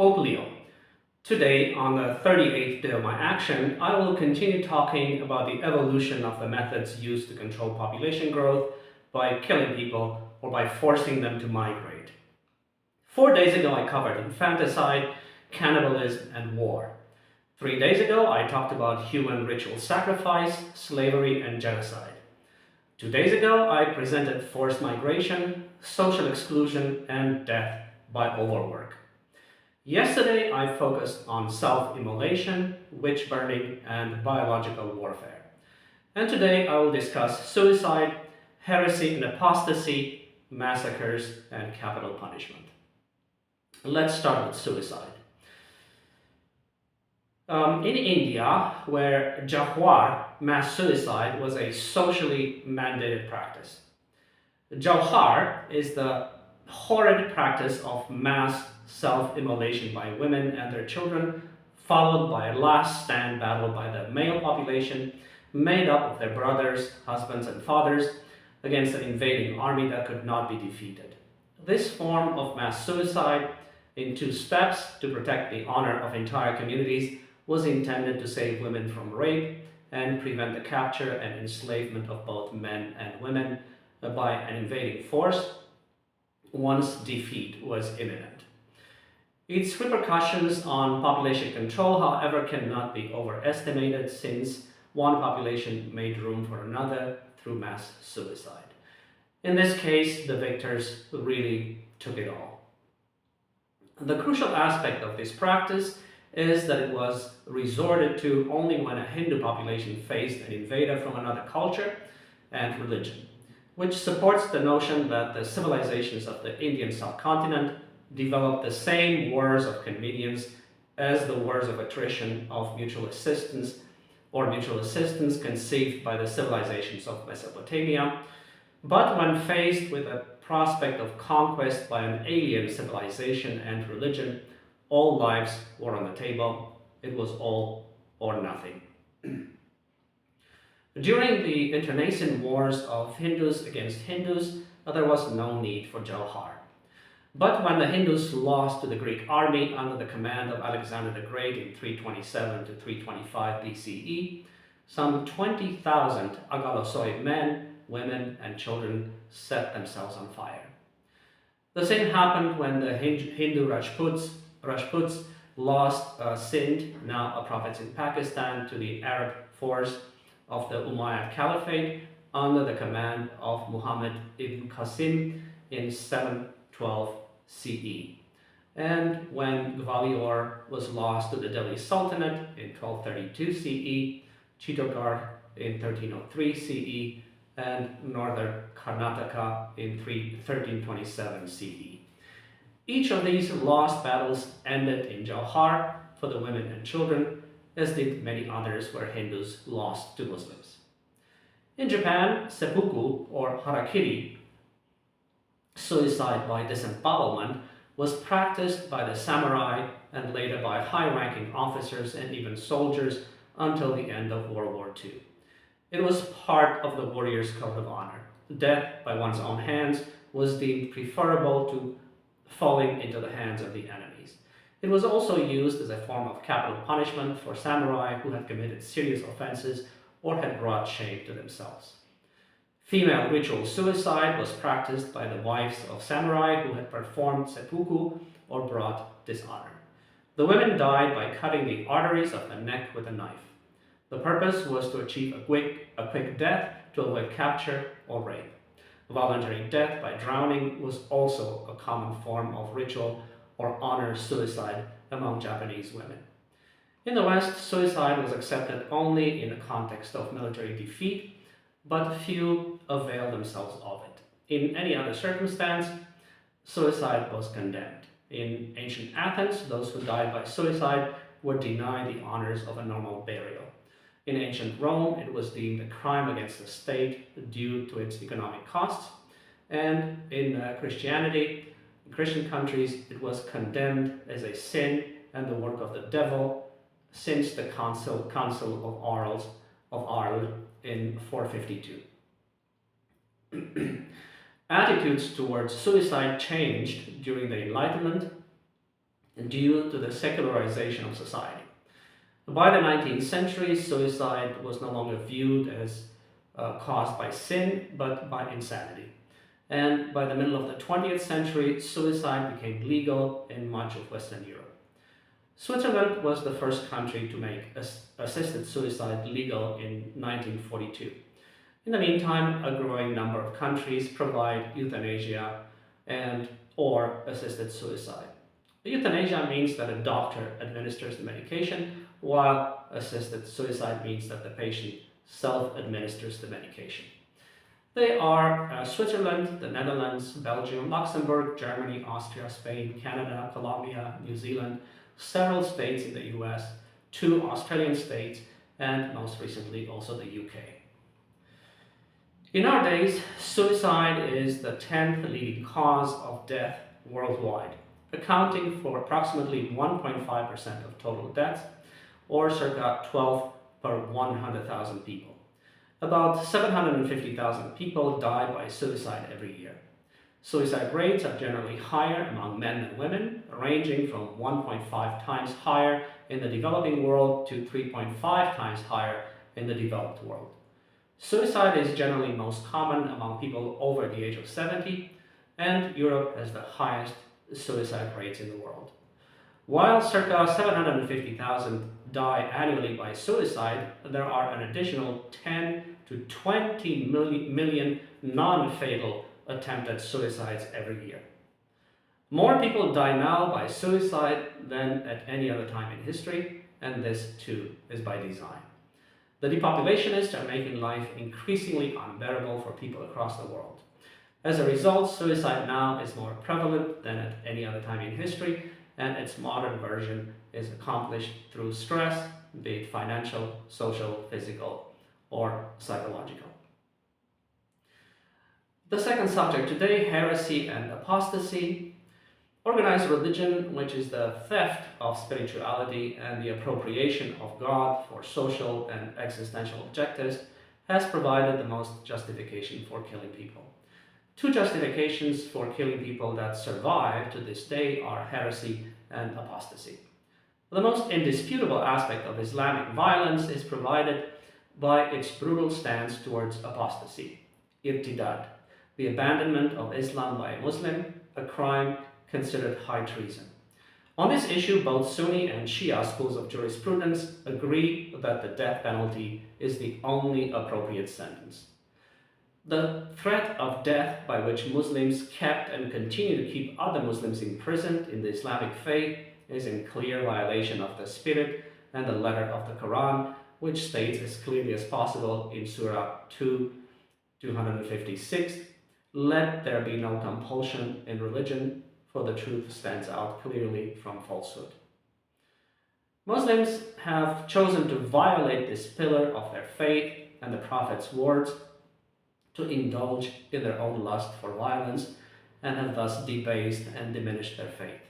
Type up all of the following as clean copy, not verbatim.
Pope Leo. Today, on the 38th day of my action, I will continue talking about the evolution of the methods used to control population growth by killing people or by forcing them to migrate. 4 days ago, I covered infanticide, cannibalism, and war. 3 days ago, I talked about human ritual sacrifice, slavery, and genocide. 2 days ago, I presented forced migration, social exclusion, and death by overwork. Yesterday, I focused on self-immolation, witch burning, and biological warfare. And today, I will discuss suicide, heresy and apostasy, massacres, and capital punishment. Let's start with suicide. In India, where Jauhar, mass suicide, was a socially mandated practice. Jauhar is the horrid practice of mass self-immolation by women and their children, followed by a last stand battle by the male population, made up of their brothers, husbands, and fathers, against an invading army that could not be defeated. This form of mass suicide, in 2 steps to protect the honor of entire communities, was intended to save women from rape and prevent the capture and enslavement of both men and women by an invading force once defeat was imminent. Its repercussions on population control, however, cannot be overestimated, since one population made room for another through mass suicide. In this case, the victors really took it all. The crucial aspect of this practice is that it was resorted to only when a Hindu population faced an invader from another culture and religion, which supports the notion that the civilizations of the Indian subcontinent developed the same wars of convenience as the wars of attrition of mutual assistance conceived by the civilizations of Mesopotamia. But when faced with a prospect of conquest by an alien civilization and religion, all lives were on the table. It was all or nothing. During the internecine wars of Hindus against Hindus, there was no need for Jauhar. But when the Hindus lost to the Greek army under the command of Alexander the Great in 327 to 325 BCE, some 20,000 Agalosoid men, women, and children set themselves on fire. The same happened when the Hindu Rajputs lost Sindh, now a province in Pakistan, to the Arab force of the Umayyad Caliphate under the command of Muhammad ibn Qasim in 712 CE. And when Gwalior was lost to the Delhi Sultanate in 1232 CE, Chittorgarh in 1303 CE, and northern Karnataka in 1327 CE. Each of these lost battles ended in Jauhar for the women and children, as did many others where Hindus lost to Muslims. In Japan, seppuku, or harakiri, suicide by disembowelment, was practiced by the samurai and later by high-ranking officers and even soldiers until the end of World War II. It was part of the warrior's code of honor. Death by one's own hands was deemed preferable to falling into the hands of the enemies. It was also used as a form of capital punishment for samurai who had committed serious offenses or had brought shame to themselves. Female ritual suicide was practiced by the wives of samurai who had performed seppuku or brought dishonor. The women died by cutting the arteries of the neck with a knife. The purpose was to achieve a quick death to avoid capture or rape. Voluntary death by drowning was also a common form of ritual or honor suicide among Japanese women. In the West, suicide was accepted only in the context of military defeat, but few availed themselves of it. In any other circumstance, suicide was condemned. In ancient Athens, those who died by suicide were denied the honors of a normal burial. In ancient Rome, it was deemed a crime against the state due to its economic costs, and in Christianity, in Christian countries, it was condemned as a sin and the work of the devil since the Council of Arles in 452. Attitudes towards suicide changed during the Enlightenment due to the secularization of society. By the 19th century, suicide was no longer viewed as caused by sin, but by insanity. And by the middle of the 20th century, suicide became legal in much of Western Europe. Switzerland was the first country to make assisted suicide legal in 1942. In the meantime, a growing number of countries provide euthanasia and or assisted suicide. Euthanasia means that a doctor administers the medication, while assisted suicide means that the patient self-administers the medication. They are Switzerland, the Netherlands, Belgium, Luxembourg, Germany, Austria, Spain, Canada, Colombia, New Zealand, several states in the US, 2 Australian states, and most recently also the UK. In our days, suicide is the 10th leading cause of death worldwide, accounting for approximately 1.5% of total deaths, or circa 12 per 100,000 people. About 750,000 people die by suicide every year. Suicide rates are generally higher among men than women, ranging from 1.5 times higher in the developing world to 3.5 times higher in the developed world. Suicide is generally most common among people over the age of 70, and Europe has the highest suicide rates in the world. While circa 750,000 die annually by suicide, there are an additional 10 to 20 million non-fatal attempted suicides every year. More people die now by suicide than at any other time in history, and this too is by design. The depopulationists are making life increasingly unbearable for people across the world. As a result, suicide now is more prevalent than at any other time in history, and its modern version is accomplished through stress, be it financial, social, physical, or psychological. The second subject today, heresy and apostasy. Organized religion, which is the theft of spirituality and the appropriation of God for social and existential objectives, has provided the most justification for killing people. 2 justifications for killing people that survive to this day are heresy and apostasy. The most indisputable aspect of Islamic violence is provided by its brutal stance towards apostasy, irtidad, the abandonment of Islam by a Muslim, a crime considered high treason. On this issue, both Sunni and Shia schools of jurisprudence agree that the death penalty is the only appropriate sentence. The threat of death by which Muslims kept and continue to keep other Muslims imprisoned in the Islamic faith is in clear violation of the spirit and the letter of the Quran, which states as clearly as possible in Surah 256, "Let there be no compulsion in religion, for the truth stands out clearly from falsehood." Muslims have chosen to violate this pillar of their faith and the Prophet's words, to indulge in their own lust for violence, and have thus debased and diminished their faith.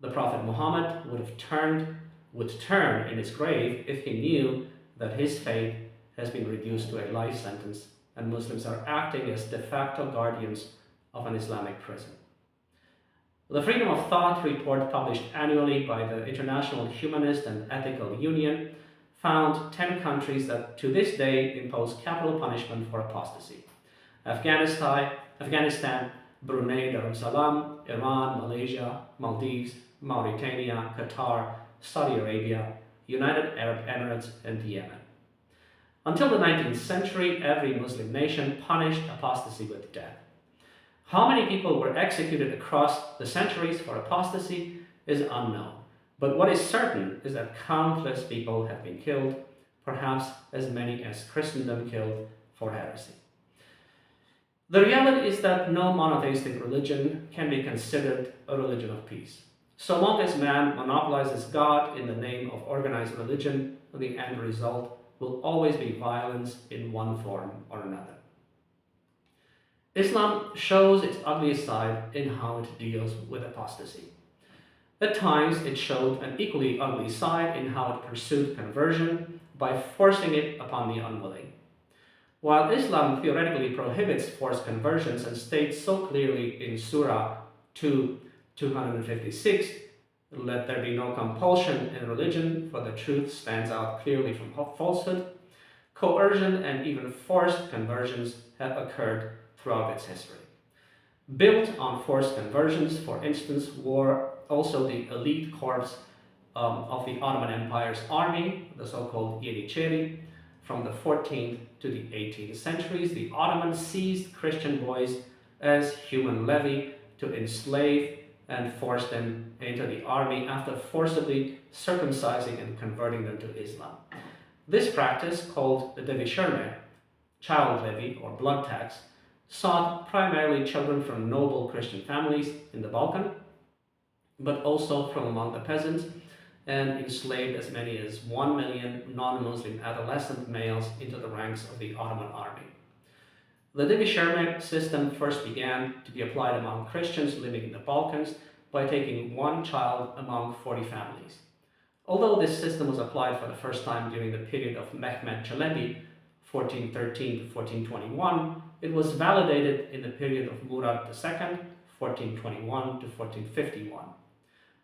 The Prophet Muhammad would turn in his grave if he knew that his fate has been reduced to a life sentence and Muslims are acting as de facto guardians of an Islamic prison. The Freedom of Thought report published annually by the International Humanist and Ethical Union found 10 countries that to this day impose capital punishment for apostasy: Afghanistan, Brunei Darussalam, Iran, Malaysia, Maldives, Mauritania, Qatar, Saudi Arabia, United Arab Emirates, and Yemen. Until the 19th century, every Muslim nation punished apostasy with death. How many people were executed across the centuries for apostasy is unknown, but what is certain is that countless people have been killed, perhaps as many as Christendom killed for heresy. The reality is that no monotheistic religion can be considered a religion of peace. So long as man monopolizes God in the name of organized religion, the end result will always be violence in one form or another. Islam shows its ugliest side in how it deals with apostasy. At times, it showed an equally ugly side in how it pursued conversion by forcing it upon the unwilling. While Islam theoretically prohibits forced conversions and states so clearly in Surah 256 Let there be no compulsion in religion, for the truth stands out clearly from falsehood. Coercion and even forced conversions have occurred throughout its history. Built on forced conversions, for instance, were also the elite corps of the Ottoman Empire's army, the so-called Yenicheri. From the 14th to the 18th centuries, the Ottomans seized Christian boys as human levy to enslave and force them into the army after forcibly circumcising and converting them to Islam. This practice, called the devişirme, child levy or blood tax, sought primarily children from noble Christian families in the Balkan, but also from among the peasants, and enslaved as many as 1 million non-Muslim adolescent males into the ranks of the Ottoman army. The devişirme system first began to be applied among Christians living in the Balkans by taking one child among 40 families. Although this system was applied for the first time during the period of Mehmed Çelebi, 1413 to 1421, it was validated in the period of Murad II, 1421 to 1451.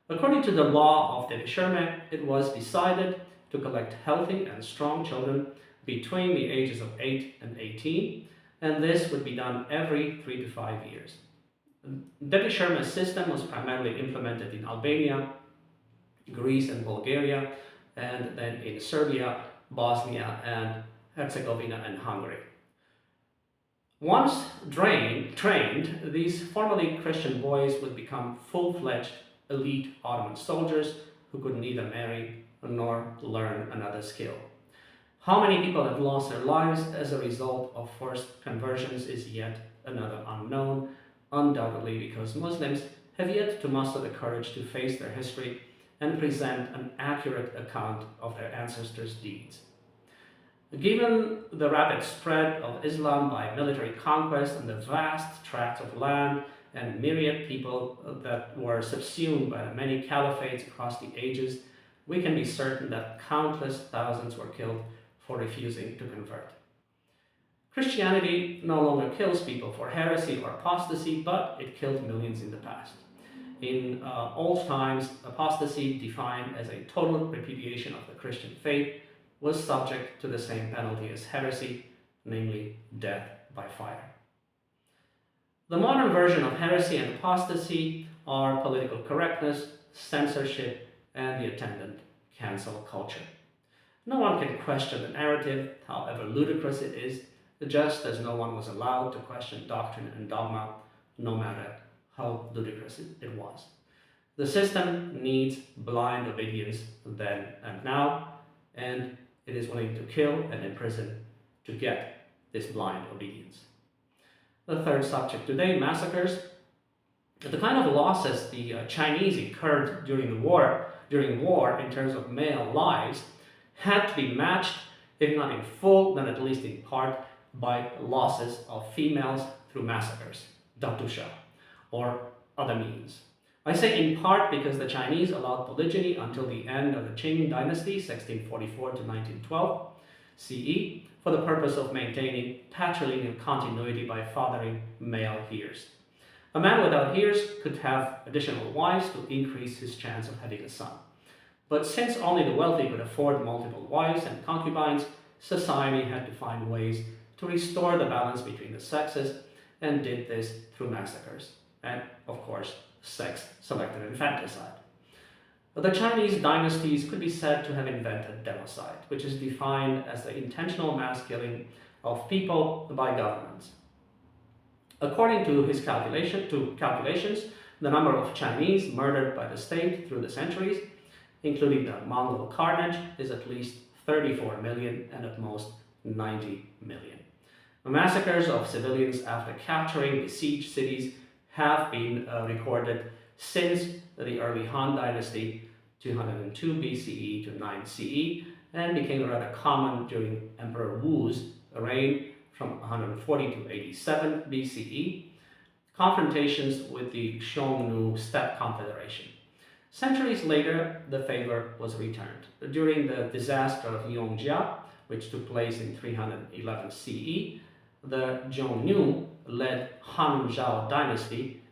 According to the law of devişirme, it was decided to collect healthy and strong children between the ages of 8 and 18, and this would be done every 3 to 5 years. The devişirme system was primarily implemented in Albania, Greece and Bulgaria, and then in Serbia, Bosnia and Herzegovina and Hungary. Once trained, these formerly Christian boys would become full-fledged elite Ottoman soldiers who could neither marry nor learn another skill. How many people have lost their lives as a result of forced conversions is yet another unknown, undoubtedly because Muslims have yet to muster the courage to face their history and present an accurate account of their ancestors' deeds. Given the rapid spread of Islam by military conquest and the vast tracts of land and myriad people that were subsumed by the many caliphates across the ages, we can be certain that countless thousands were killed for refusing to convert. Christianity no longer kills people for heresy or apostasy, but it killed millions in the past. In old times, apostasy, defined as a total repudiation of the Christian faith, was subject to the same penalty as heresy, namely death by fire. The modern version of heresy and apostasy are political correctness, censorship, and the attendant cancel culture. No one can question the narrative, however ludicrous it is, just as no one was allowed to question doctrine and dogma, no matter how ludicrous it was. The system needs blind obedience then and now, and it is willing to kill and imprison to get this blind obedience. The third subject today, massacres. The kind of losses the Chinese incurred during war in terms of male lives had to be matched, if not in full, then at least in part, by losses of females through massacres, datusha, or other means. I say in part because the Chinese allowed polygyny until the end of the Qing dynasty, 1644 to 1912 CE, for the purpose of maintaining patrilineal continuity by fathering male heirs. A man without heirs could have additional wives to increase his chance of having a son. But since only the wealthy could afford multiple wives and concubines, society had to find ways to restore the balance between the sexes, and did this through massacres and, of course, sex-selective infanticide. The Chinese dynasties could be said to have invented democide, which is defined as the intentional mass killing of people by governments. According to his calculations, the number of Chinese murdered by the state through the centuries, including the Mongol carnage, is at least 34 million and at most 90 million. The massacres of civilians after capturing besieged cities have been recorded since the early Han Dynasty, 202 BCE to 9 CE, and became rather common during Emperor Wu's reign from 140 to 87 BCE, confrontations with the Xiongnu Steppe Confederation. Centuries later, the favor was returned. During the disaster of Yongjia, which took place in 311 CE, the Xiongnu-led Han Zhao dynasty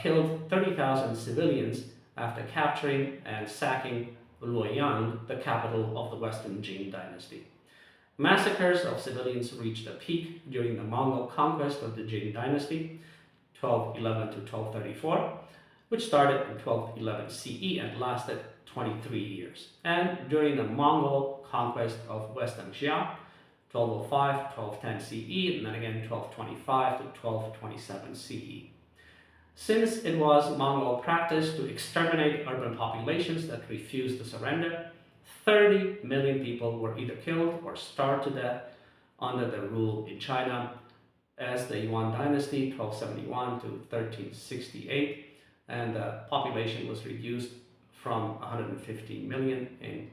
killed 30,000 civilians after capturing and sacking Luoyang, the capital of the Western Jin dynasty. Massacres of civilians reached a peak during the Mongol conquest of the Jin dynasty, 1211 to 1234, which started in 1211 CE and lasted 23 years, and during the Mongol conquest of Western Xia, 1205 1210 CE, and then again 1225 to 1227 CE. Since it was Mongol practice to exterminate urban populations that refused to surrender, 30 million people were either killed or starved to death under their rule in China as the Yuan dynasty, 1271 to 1368, and the population was reduced from 115 million in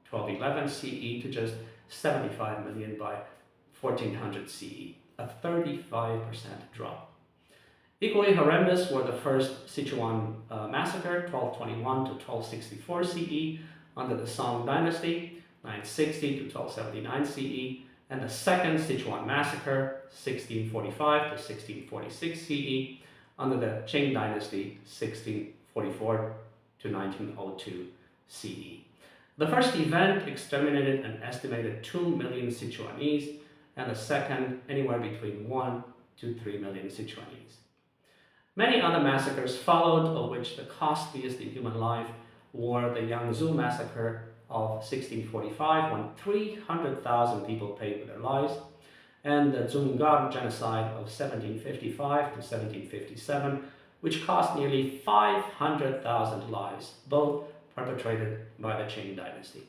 1211 CE to just 75 million by 1400 CE, a 35% drop. Equally horrendous were the first Sichuan massacre, 1221 to 1264 CE, under the Song dynasty, 960 to 1279 CE, and the second Sichuan massacre, 1645 to 1646 CE, under the Qing dynasty, 1644 to 1902 CE. The first event exterminated an estimated 2 million Sichuanese, and the second anywhere between 1 to 3 million Sichuanese. Many other massacres followed, of which the costliest in human life were the Yangzhou massacre of 1645, when 300,000 people paid with their lives, and the Zhonggao genocide of 1755 to 1757, which cost nearly 500,000 lives, both perpetrated by the Qing dynasty.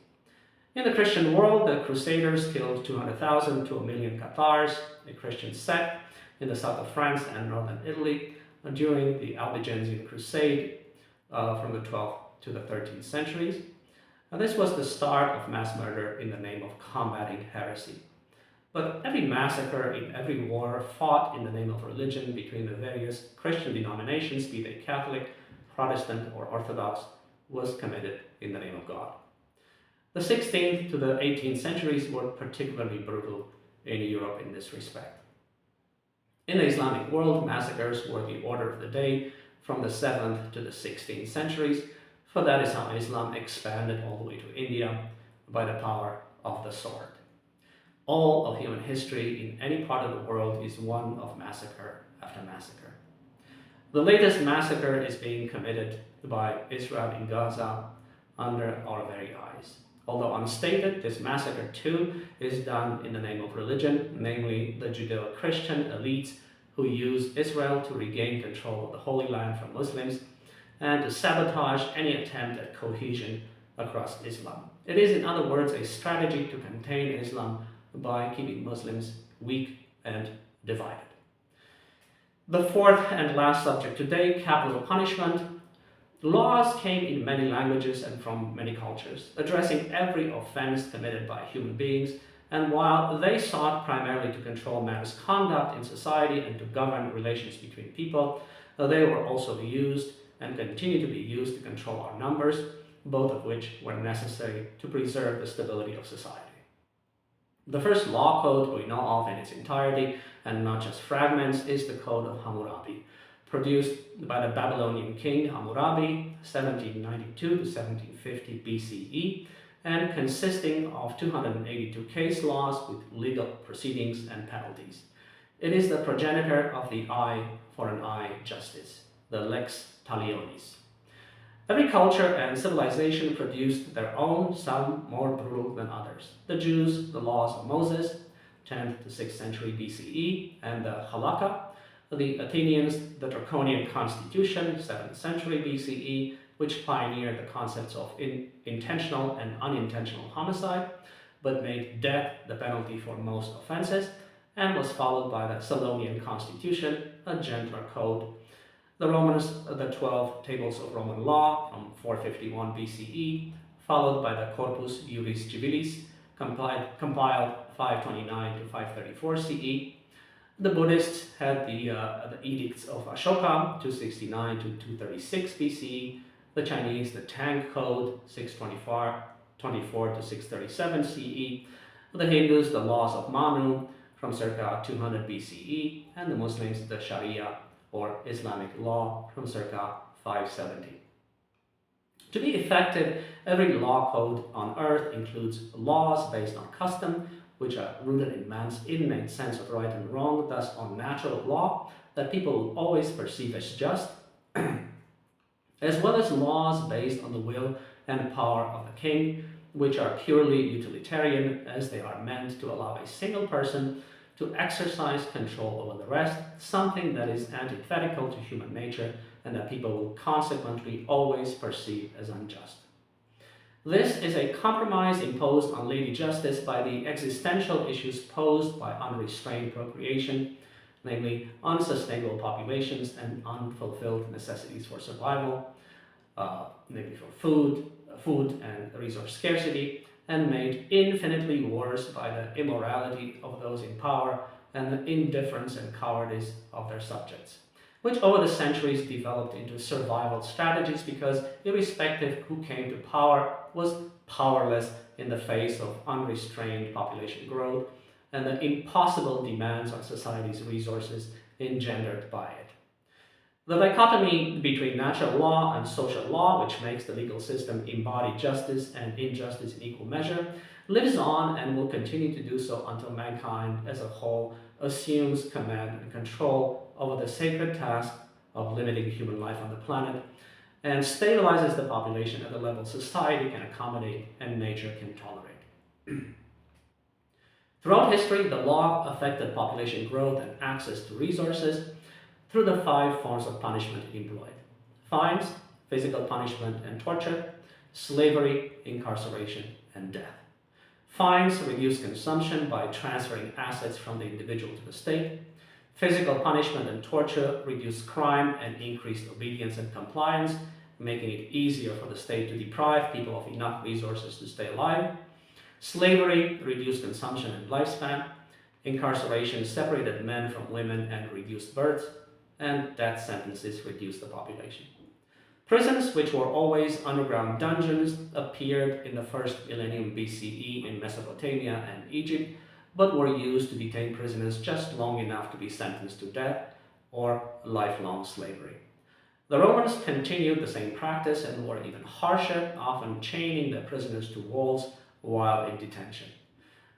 In the Christian world, the Crusaders killed 200,000 to 1 million Cathars, a Christian sect in the south of France and northern Italy, during the Albigensian Crusade from the 12th to the 13th centuries. Now, this was the start of mass murder in the name of combating heresy. But every massacre in every war fought in the name of religion between the various Christian denominations, be they Catholic, Protestant, or Orthodox, was committed in the name of God. The 16th to the 18th centuries were particularly brutal in Europe in this respect. In the Islamic world, massacres were the order of the day from the 7th to the 16th centuries, for that is how Islam expanded all the way to India by the power of the sword. All of human history in any part of the world is one of massacre after massacre. The latest massacre is being committed by Israel in Gaza under our very eyes. Although unstated, this massacre too is done in the name of religion, namely the Judeo-Christian elites who use Israel to regain control of the Holy Land from Muslims and to sabotage any attempt at cohesion across Islam. It is, in other words, a strategy to contain Islam by keeping Muslims weak and divided. The fourth and last subject today, capital punishment. Laws came in many languages and from many cultures, addressing every offense committed by human beings, and while they sought primarily to control man's conduct in society and to govern relations between people, they were also used and continue to be used to control our numbers, both of which were necessary to preserve the stability of society. The first law code we know of in its entirety, and not just fragments, is the Code of Hammurabi, produced by the Babylonian king Hammurabi, 1792 to 1750 BCE, and consisting of 282 case laws with legal proceedings and penalties. It is the progenitor of the eye for an eye justice, the lex talionis. Every culture and civilization produced their own, some more brutal than others. The Jews, the laws of Moses, 10th to 6th century BCE, and the halakha. The Athenians, the draconian constitution, 7th century BCE, which pioneered the concepts of intentional and unintentional homicide, but made death the penalty for most offenses, and was followed by the Solonian constitution, a gentler code. The Romans, the 12 tables of Roman law from 451 BCE, followed by the Corpus Juris Civilis, compiled 529 to 534 CE. The Buddhists had the Edicts of Ashoka, 269 to 236 BCE. The Chinese, the Tang Code, 624 to 637 CE. The Hindus, the laws of Manu, from circa 200 BCE. And the Muslims, the Sharia, or Islamic law, from circa 570. To be effective, every law code on earth includes laws based on custom, which are rooted in man's innate sense of right and wrong, thus on natural law that people will always perceive as just, as well as laws based on the will and power of the king, which are purely utilitarian, as they are meant to allow a single person to exercise control over the rest, something that is antithetical to human nature and that people will consequently always perceive as unjust. This is a compromise imposed on Lady Justice by the existential issues posed by unrestrained procreation, namely unsustainable populations and unfulfilled necessities for survival, namely for food and resource scarcity, and made infinitely worse by the immorality of those in power and the indifference and cowardice of their subjects, which over the centuries developed into survival strategies because irrespective who came to power was powerless in the face of unrestrained population growth and the impossible demands on society's resources engendered by it. The dichotomy between natural law and social law, which makes the legal system embody justice and injustice in equal measure, lives on and will continue to do so until mankind as a whole assumes command and control over the sacred task of limiting human life on the planet and stabilizes the population at a level society can accommodate and nature can tolerate. Throughout history, the law affected population growth and access to resources through the 5 forms of punishment employed: fines, physical punishment and torture, slavery, incarceration, and death. Fines reduce consumption by transferring assets from the individual to the state. Physical punishment and torture reduce crime and increase obedience and compliance, making it easier for the state to deprive people of enough resources to stay alive. Slavery reduced consumption and lifespan. Incarceration separated men from women and reduced births. And death sentences reduced the population. Prisons, which were always underground dungeons, appeared in the first millennium BCE in Mesopotamia and Egypt, but were used to detain prisoners just long enough to be sentenced to death or lifelong slavery. The Romans continued the same practice and were even harsher, often chaining their prisoners to walls while in detention.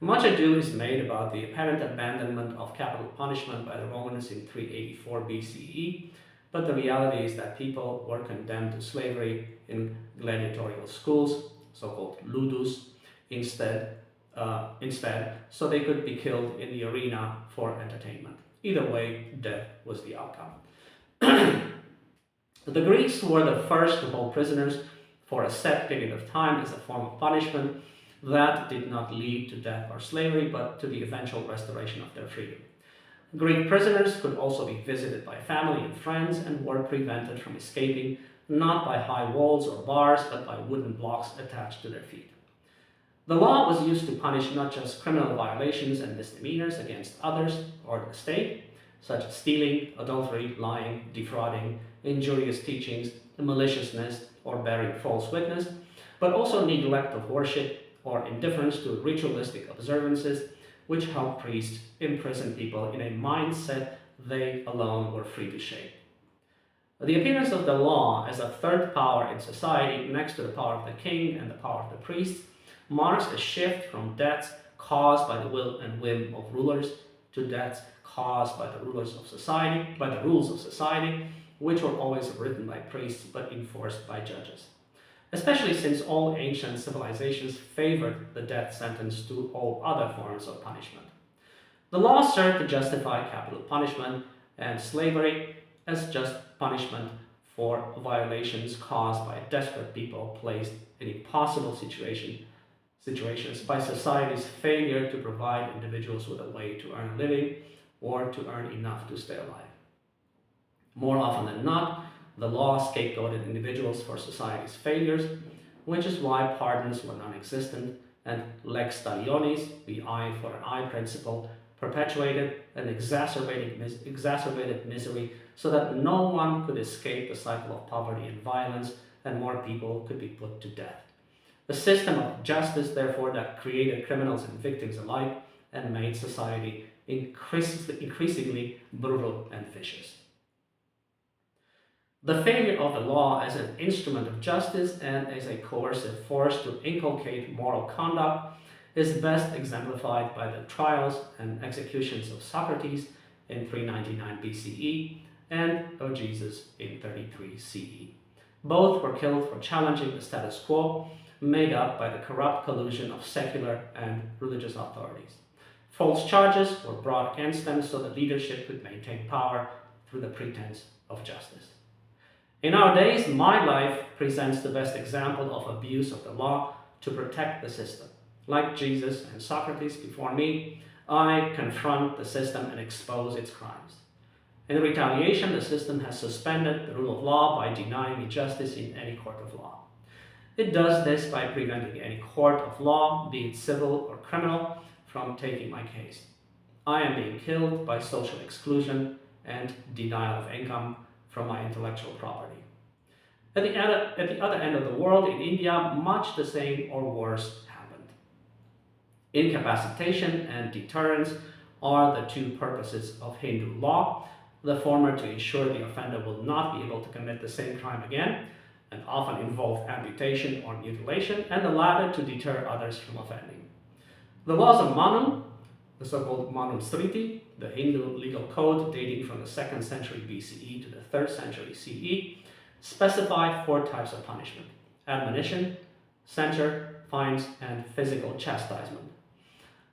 Much ado is made about the apparent abandonment of capital punishment by the Romans in 384 BCE, but the reality is that people were condemned to slavery in gladiatorial schools, so-called ludus, instead, so they could be killed in the arena for entertainment. Either way, death was the outcome. The Greeks were the first to hold prisoners for a set period of time as a form of punishment that did not lead to death or slavery, but to the eventual restoration of their freedom. Greek prisoners could also be visited by family and friends and were prevented from escaping, not by high walls or bars, but by wooden blocks attached to their feet. The law was used to punish not just criminal violations and misdemeanors against others or the state, such as stealing, adultery, lying, defrauding, injurious teachings, maliciousness, or bearing false witness, but also neglect of worship or indifference to ritualistic observances, which helped priests imprison people in a mindset they alone were free to shape. The appearance of the law as a third power in society, next to the power of the king and the power of the priests, marks a shift from deaths caused by the will and whim of rulers to deaths caused by the rules of society, which were always written by priests but enforced by judges. Especially since all ancient civilizations favored the death sentence to all other forms of punishment. The law served to justify capital punishment and slavery as just punishment for violations caused by desperate people placed in impossible situations by society's failure to provide individuals with a way to earn a living or to earn enough to stay alive. More often than not, the law scapegoated individuals for society's failures, which is why pardons were non-existent and lex talionis, the eye for an eye principle, perpetuated and exacerbated misery so that no one could escape the cycle of poverty and violence and more people could be put to death. A system of justice, therefore, that created criminals and victims alike and made society increasingly brutal and vicious. The failure of the law as an instrument of justice and as a coercive force to inculcate moral conduct is best exemplified by the trials and executions of Socrates in 399 BCE and of Jesus in 33 CE. Both were killed for challenging the status quo made up by the corrupt collusion of secular and religious authorities. False charges were brought against them so that leadership could maintain power through the pretense of justice. In our days, my life presents the best example of abuse of the law to protect the system. Like Jesus and Socrates before me, I confront the system and expose its crimes. In retaliation, the system has suspended the rule of law by denying me justice in any court of law. It does this by preventing any court of law, be it civil or criminal, from taking my case. I am being killed by social exclusion and denial of income from my intellectual property. At the other end of the world, in India, much the same or worse happened. Incapacitation and deterrence are the two purposes of Hindu law, the former to ensure the offender will not be able to commit the same crime again, and often involve amputation or mutilation, and the latter to deter others from offending. The laws of Manu, the so-called Manusmriti, the Hindu legal code dating from the 2nd century BCE to the 3rd century CE, specify 4 types of punishment: admonition, censure, fines, and physical chastisement.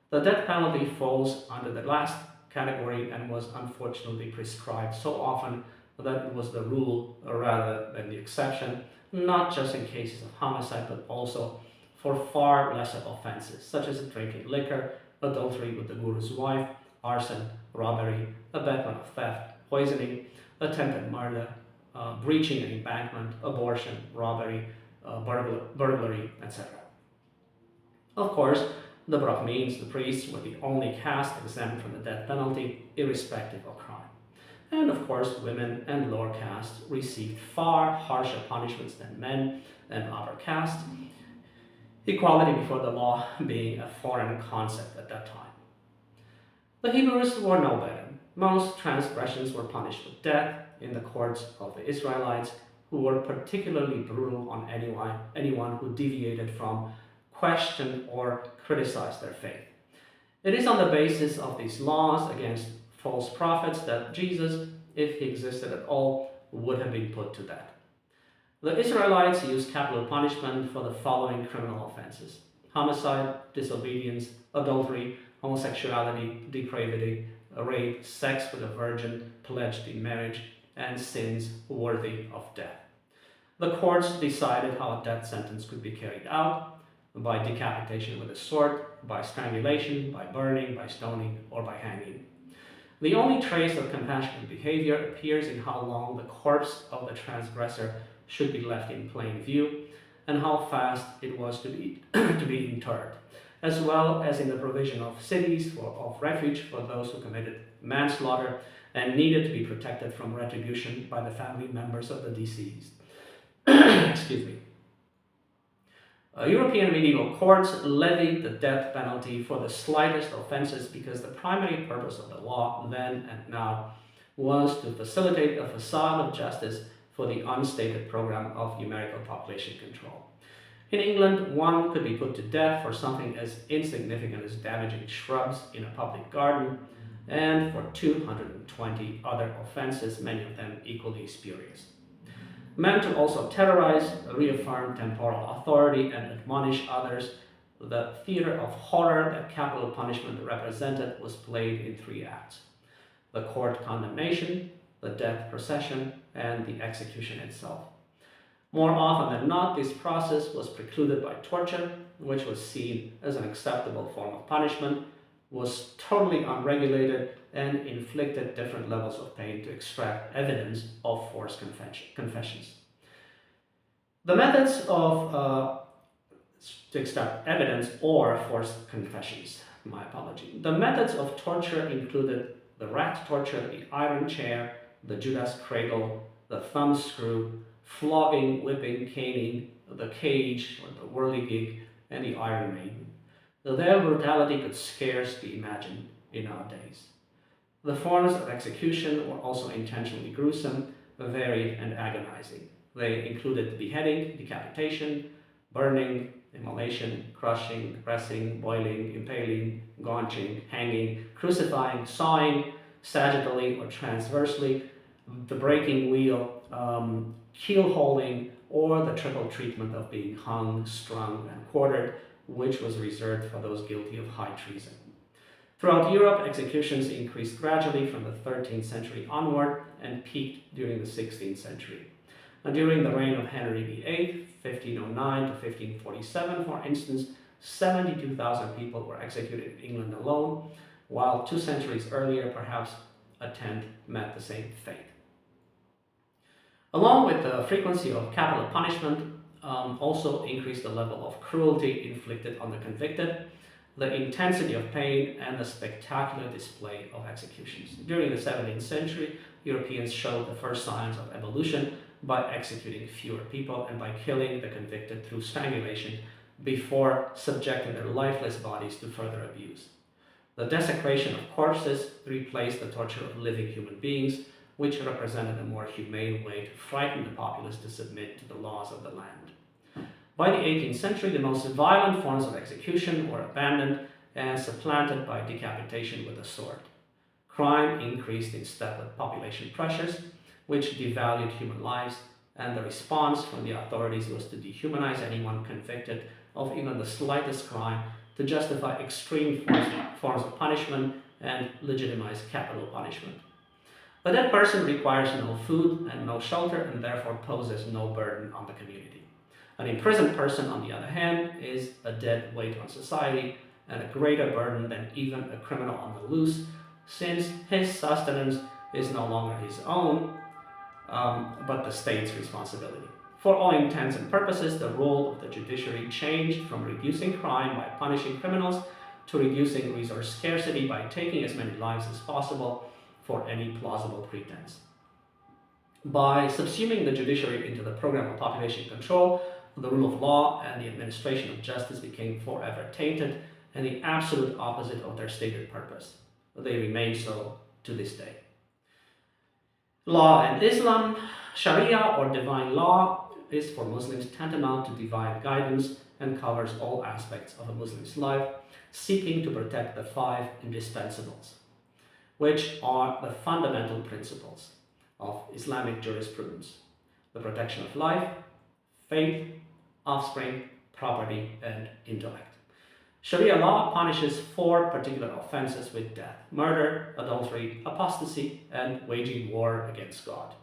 The death penalty falls under the last category and was unfortunately prescribed so often that it was the rule rather than the exception, not just in cases of homicide, but also for far lesser offenses, such as drinking liquor, adultery with the guru's wife, arson, robbery, abetment of theft, poisoning, attempted murder, breaching an embankment, abortion, robbery, burglary, etc. Of course, the Brahmins, the priests, were the only caste exempt from the death penalty, irrespective of crime. And of course, women and lower castes received far harsher punishments than men and upper castes, equality before the law being a foreign concept at that time. The Hebrews were no better. Most transgressions were punished with death in the courts of the Israelites, who were particularly brutal on anyone who deviated from, questioned, or criticized their faith. It is on the basis of these laws against false prophets that Jesus, if he existed at all, would have been put to death. The Israelites used capital punishment for the following criminal offenses: homicide, disobedience, adultery, homosexuality, depravity, rape, sex with a virgin pledged in marriage, and sins worthy of death. The courts decided how a death sentence could be carried out: by decapitation with a sword, by strangulation, by burning, by stoning, or by hanging. The only trace of compassionate behavior appears in how long the corpse of the transgressor should be left in plain view, and how fast it was to be interred, as well as in the provision of cities of refuge for those who committed manslaughter and needed to be protected from retribution by the family members of the deceased. Excuse me. European medieval courts levied the death penalty for the slightest offenses because the primary purpose of the law then and now was to facilitate a facade of justice for the unstated program of numerical population control. In England, one could be put to death for something as insignificant as damaging shrubs in a public garden, and for 220 other offenses, many of them equally spurious. Meant to also terrorize, reaffirm temporal authority, and admonish others, the theater of horror that capital punishment represented was played in 3 acts: the court condemnation, the death procession, and the execution itself. More often than not, this process was precluded by torture, which was seen as an acceptable form of punishment, was totally unregulated, and inflicted different levels of pain to extract evidence of forced confessions. The methods to extract evidence or forced confessions, my apology. The methods of torture included the rat torture, the iron chair, the Judas cradle, the thumb screw, flogging, whipping, caning, the cage or the whirligig, and the Iron Maiden. Their brutality could scarce be imagined in our days. The forms of execution were also intentionally gruesome, varied and agonizing. They included beheading, decapitation, burning, immolation, crushing, pressing, boiling, impaling, gaunching, hanging, crucifying, sawing, sagittally or transversely, the breaking wheel, keel-hauling, or the triple treatment of being hung, strung, and quartered, which was reserved for those guilty of high treason. Throughout Europe, executions increased gradually from the 13th century onward and peaked during the 16th century. And during the reign of Henry VIII, 1509 to 1547, for instance, 72,000 people were executed in England alone, while 2 centuries earlier, perhaps a tenth met the same fate. Along with the frequency of capital punishment, also increased the level of cruelty inflicted on the convicted, the intensity of pain, and the spectacular display of executions. During the 17th century, Europeans showed the first signs of evolution by executing fewer people and by killing the convicted through strangulation before subjecting their lifeless bodies to further abuse. The desecration of corpses replaced the torture of living human beings, which represented a more humane way to frighten the populace to submit to the laws of the land. By the 18th century, the most violent forms of execution were abandoned and supplanted by decapitation with the sword. Crime increased in step with population pressures, which devalued human lives, and the response from the authorities was to dehumanize anyone convicted of even the slightest crime to justify extreme forms of punishment and legitimize capital punishment. A dead person requires no food and no shelter and therefore poses no burden on the community. An imprisoned person, on the other hand, is a dead weight on society and a greater burden than even a criminal on the loose, since his sustenance is no longer his own, but the state's responsibility. For all intents and purposes, the role of the judiciary changed from reducing crime by punishing criminals to reducing resource scarcity by taking as many lives as possible for any plausible pretense. By subsuming the judiciary into the program of population control, the rule of law and the administration of justice became forever tainted and the absolute opposite of their stated purpose. They remain so to this day. Law and Islam. Sharia, or divine law, is for Muslims tantamount to divine guidance and covers all aspects of a Muslim's life, seeking to protect the 5 indispensables, which are the fundamental principles of Islamic jurisprudence: the protection of life, faith, offspring, property, and intellect. Sharia law punishes 4 particular offenses with death: murder, adultery, apostasy, and waging war against God.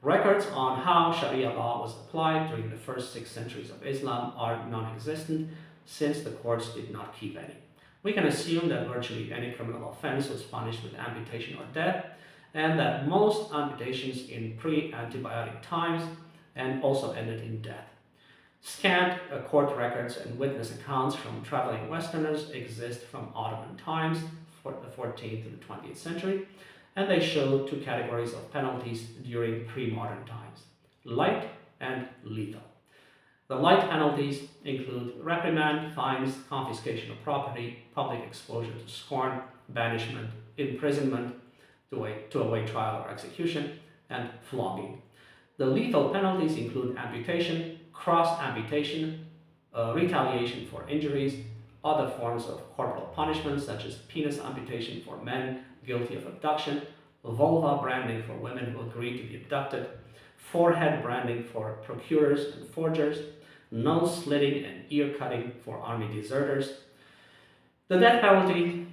Records on how Sharia law was applied during the first 6 centuries of Islam are non-existent, since the courts did not keep any. We can assume that virtually any criminal offense was punished with amputation or death, and that most amputations in pre-antibiotic times and also ended in death. Scant court records and witness accounts from traveling Westerners exist from Ottoman times, for the 14th to the 20th century, and they show 2 categories of penalties during pre-modern times: light and lethal. The light penalties include reprimand, fines, confiscation of property, public exposure to scorn, banishment, imprisonment to await trial or execution, and flogging. The lethal penalties include amputation, cross-amputation, retaliation for injuries, other forms of corporal punishment such as penis amputation for men guilty of abduction, vulva branding for women who agree to be abducted, forehead branding for procurers and forgers, nose slitting and ear cutting for army deserters. The death penalty,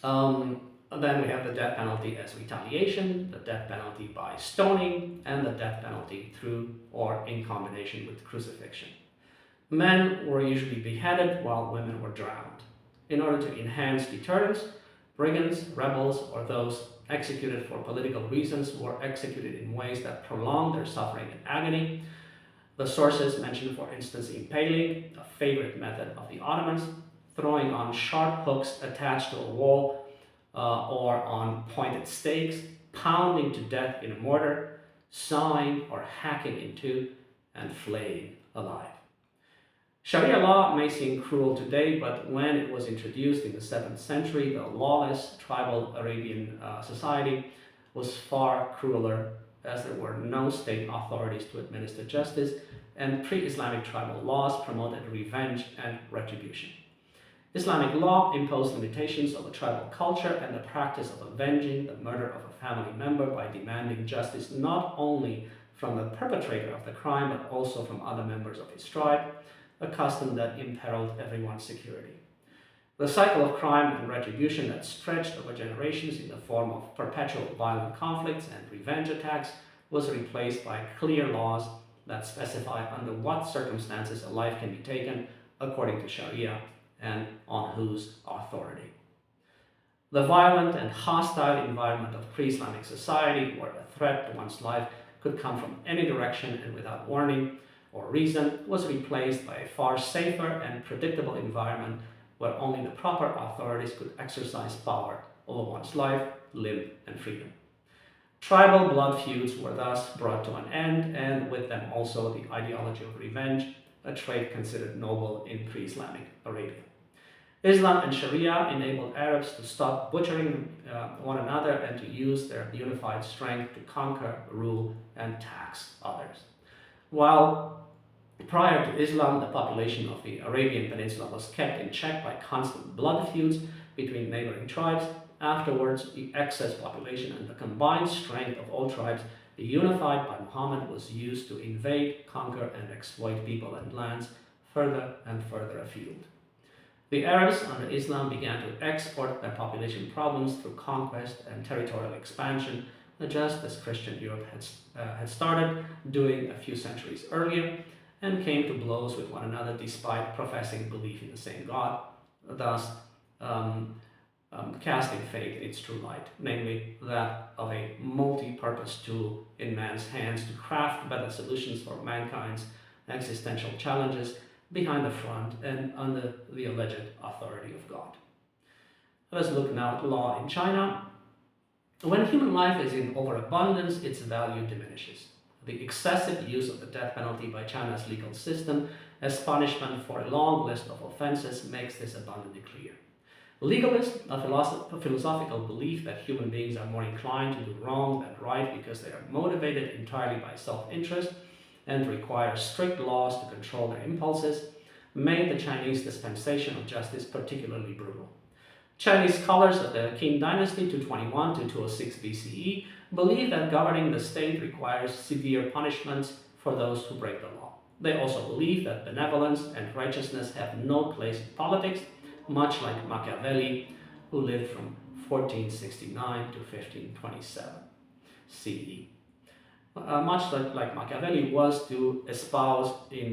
then we have the death penalty as retaliation, the death penalty by stoning, and the death penalty through or in combination with crucifixion. Men were usually beheaded while women were drowned. In order to enhance deterrence, brigands, rebels, or those executed for political reasons were executed in ways that prolonged their suffering and agony. The sources mention, for instance, impaling, a favorite method of the Ottomans, throwing on sharp hooks attached to a wall or on pointed stakes, pounding to death in a mortar, sawing or hacking in two, and flaying alive. Sharia law may seem cruel today, but when it was introduced in the 7th century, the lawless tribal Arabian society was far crueler as there were no state authorities to administer justice, and pre-Islamic tribal laws promoted revenge and retribution. Islamic law imposed limitations of a tribal culture and the practice of avenging the murder of a family member by demanding justice not only from the perpetrator of the crime but also from other members of his tribe, a custom that imperiled everyone's security. The cycle of crime and retribution that stretched over generations in the form of perpetual violent conflicts and revenge attacks was replaced by clear laws that specify under what circumstances a life can be taken according to Sharia and on whose authority. The violent and hostile environment of pre-Islamic society, where a threat to one's life could come from any direction and without warning or reason, was replaced by a far safer and predictable environment where only the proper authorities could exercise power over one's life, limb, and freedom. Tribal blood feuds were thus brought to an end, and with them also the ideology of revenge, a trait considered noble in pre-Islamic Arabia. Islam and Sharia enabled Arabs to stop butchering one another and to use their unified strength to conquer, rule, and tax others. While prior to Islam, the population of the Arabian Peninsula was kept in check by constant blood feuds between neighboring tribes. Afterwards, the excess population and the combined strength of all tribes, unified by Muhammad, was used to invade, conquer, and exploit people and lands further and further afield. The Arabs under Islam began to export their population problems through conquest and territorial expansion, just as Christian Europe had started doing a few centuries earlier, and came to blows with one another despite professing belief in the same God, thus casting faith in its true light, namely that of a multi-purpose tool in man's hands to craft better solutions for mankind's existential challenges behind the front and under the alleged authority of God. Let's look now at law in China. When human life is in overabundance, its value diminishes. The excessive use of the death penalty by China's legal system as punishment for a long list of offenses makes this abundantly clear. Legalism, a philosophical belief that human beings are more inclined to do wrong than right because they are motivated entirely by self-interest and require strict laws to control their impulses, made the Chinese dispensation of justice particularly brutal. Chinese scholars of the Qin dynasty 221 to 206 BCE believe that governing the state requires severe punishments for those who break the law. They also believe that benevolence and righteousness have no place in politics, much like Machiavelli, who lived from 1469 to 1527 CE. Much like Machiavelli was to espouse in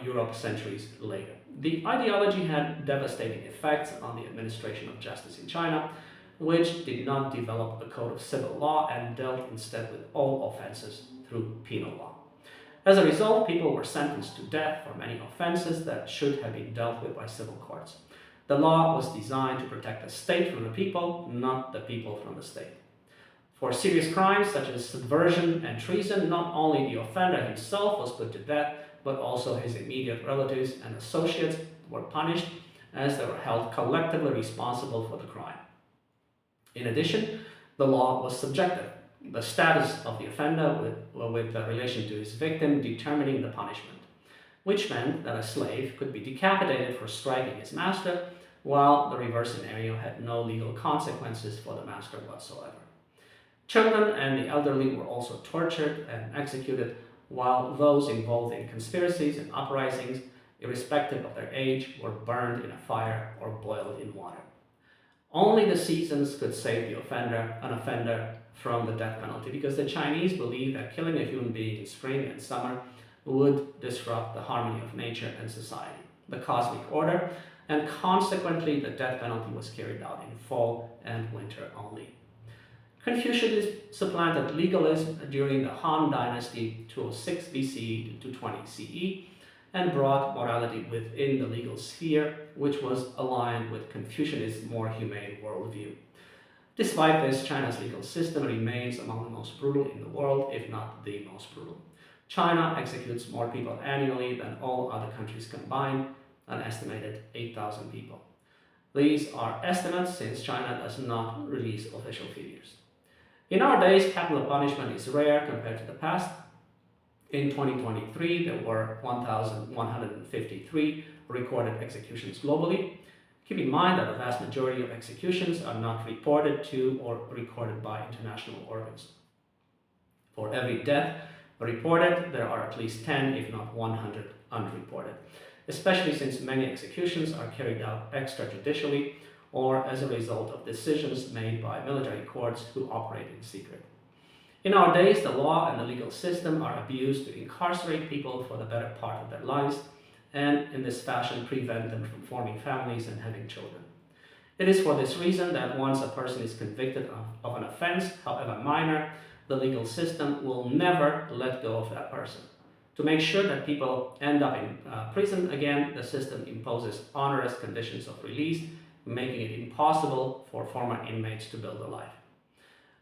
Europe centuries later. The ideology had devastating effects on the administration of justice in China, which did not develop a code of civil law and dealt instead with all offenses through penal law. As a result, people were sentenced to death for many offenses that should have been dealt with by civil courts. The law was designed to protect the state from the people, not the people from the state. For serious crimes such as subversion and treason, not only the offender himself was put to death, but also his immediate relatives and associates were punished as they were held collectively responsible for the crime. In addition, the law was subjective, the status of the offender with relation to his victim determining the punishment, which meant that a slave could be decapitated for striking his master, while the reverse scenario had no legal consequences for the master whatsoever. Children and the elderly were also tortured and executed, while those involved in conspiracies and uprisings, irrespective of their age, were burned in a fire or boiled in water. Only the seasons could save an offender from the death penalty, because the Chinese believed that killing a human being in spring and summer would disrupt the harmony of nature and society, the cosmic order, and consequently the death penalty was carried out in fall and winter only. Confucianism supplanted legalism during the Han Dynasty 206 BCE to 220 CE and brought morality within the legal sphere, which was aligned with Confucianism's more humane worldview. Despite this, China's legal system remains among the most brutal in the world, if not the most brutal. China executes more people annually than all other countries combined, an estimated 8,000 people. These are estimates since China does not release official figures. In our days, capital punishment is rare compared to the past. In 2023, there were 1,153 recorded executions globally. Keep in mind that the vast majority of executions are not reported to or recorded by international organs. For every death reported, there are at least 10, if not 100, unreported, especially since many executions are carried out extrajudicially or as a result of decisions made by military courts who operate in secret. In our days, the law and the legal system are abused to incarcerate people for the better part of their lives, and in this fashion prevent them from forming families and having children. It is for this reason that once a person is convicted of an offense, however minor, the legal system will never let go of that person. To make sure that people end up in prison again, the system imposes onerous conditions of release, making it impossible for former inmates to build a life.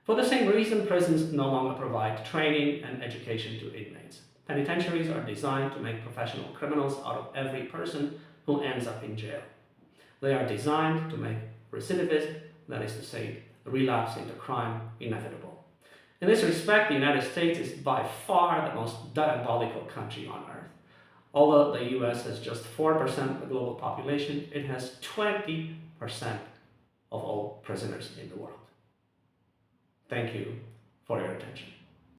For the same reason, prisons no longer provide training and education to inmates. Penitentiaries are designed to make professional criminals out of every person who ends up in jail. They are designed to make recidivism, that is to say, relapse into crime, inevitable. In this respect, the United States is by far the most diabolical country on earth. Although the US has just 4% of the global population, it has 20% of all prisoners in the world. Thank you for your attention.